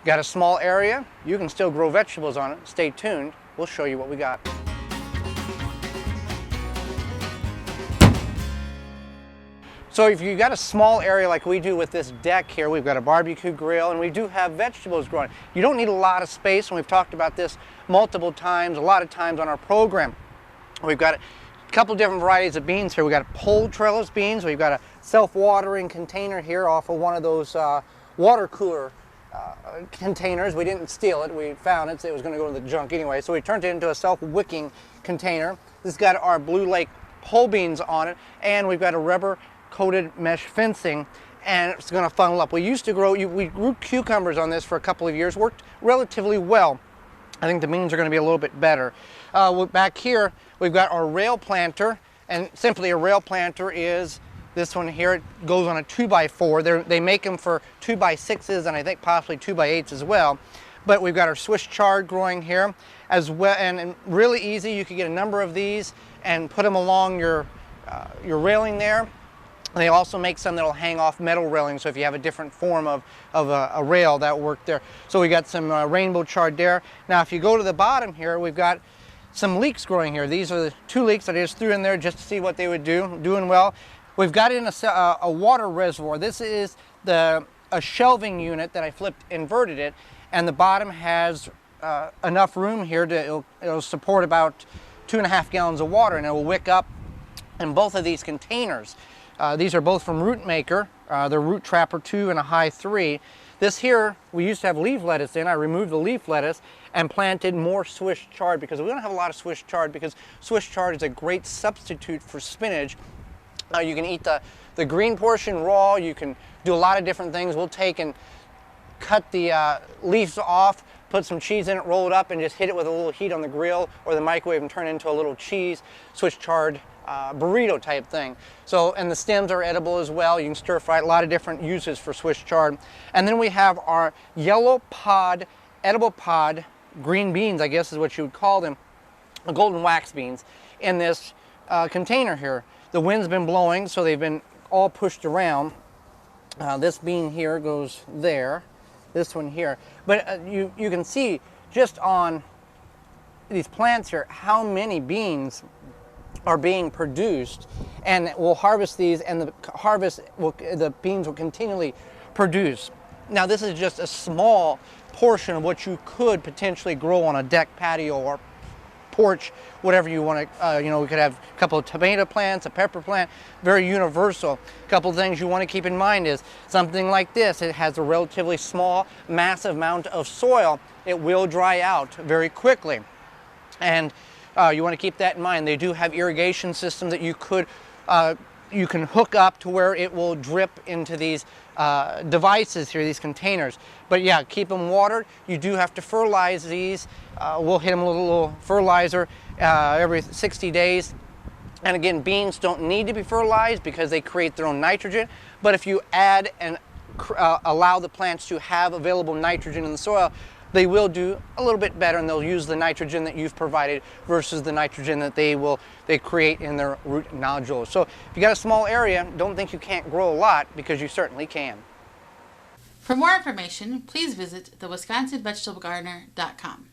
Got a small area, you can still grow vegetables on it. Stay tuned, we'll show you what we got. So if you've got a small area like we do with this deck here, we've got a barbecue grill and we do have vegetables growing. You don't need a lot of space, and we've talked about this multiple times, a lot of times on our program. We've got a couple different varieties of beans here. We've got pole trellis beans, we've got a self-watering container here off of one of those water cooler containers. We didn't steal it, we found it, so it was going to go to the junk anyway. So we turned it into a self-wicking container. This has got our Blue Lake pole beans on it, and we've got a rubber coated mesh fencing, and it's going to funnel up. We used to grow, we grew cucumbers on this for a couple of years, worked relatively well. I think the beans are going to be a little bit better. Back here, we've got our rail planter, and simply a rail planter is this one here. It goes on a 2x4. They make them for 2x6s and I think possibly 2x8s as well. But we've got our Swiss chard growing here as well, and really easy. You could get a number of these and put them along your railing there. They also make some that'll hang off metal railings, so if you have a different form of a rail, that'll work there. So we got some rainbow chard there. Now if you go to the bottom here, we've got some leeks growing here. These are the 2 leeks that I just threw in there just to see what they would do. Doing well. We've got in a water reservoir. This is a shelving unit that I flipped, inverted it, and the bottom has enough room here to it'll support about 2.5 gallons of water, and it will wick up in both of these containers. These are both from Root Maker. They're Root Trapper 2 and a High 3. This here, we used to have leaf lettuce in. I removed the leaf lettuce and planted more Swiss chard because we don't have a lot of Swiss chard, because Swiss chard is a great substitute for spinach. You can eat the green portion raw. You can do a lot of different things. We'll take and cut the leaves off, put some cheese in it, roll it up, and just hit it with a little heat on the grill or the microwave and turn it into a little cheese Swiss chard burrito type thing. So, and the stems are edible as well. You can stir fry it. A lot of different uses for Swiss chard. And then we have our yellow pod, edible pod green beans, I guess is what you would call them, golden wax beans, in this container here. The wind's been blowing, so they've been all pushed around. This bean here goes there, this one here. But you can see just on these plants here how many beans are being produced, and we'll harvest these, and the beans will continually produce. Now this is just a small portion of what you could potentially grow on a deck, patio, or porch, whatever you want to, we could have a couple of tomato plants, a pepper plant, very universal. A couple of things you want to keep in mind is something like this. It has a relatively small, massive amount of soil. It will dry out very quickly. And you want to keep that in mind. They do have irrigation systems that you can hook up to where it will drip into these devices here, these containers. But yeah, keep them watered. You do have to fertilize these. We'll hit them with a little fertilizer every 60 days. And again, beans don't need to be fertilized because they create their own nitrogen. But if you add and allow the plants to have available nitrogen in the soil, they will do a little bit better, and they'll use the nitrogen that you've provided versus the nitrogen that they create in their root nodules. So if you got a small area, don't think you can't grow a lot, because you certainly can. For more information, please visit thewisconsinvegetablegardener.com.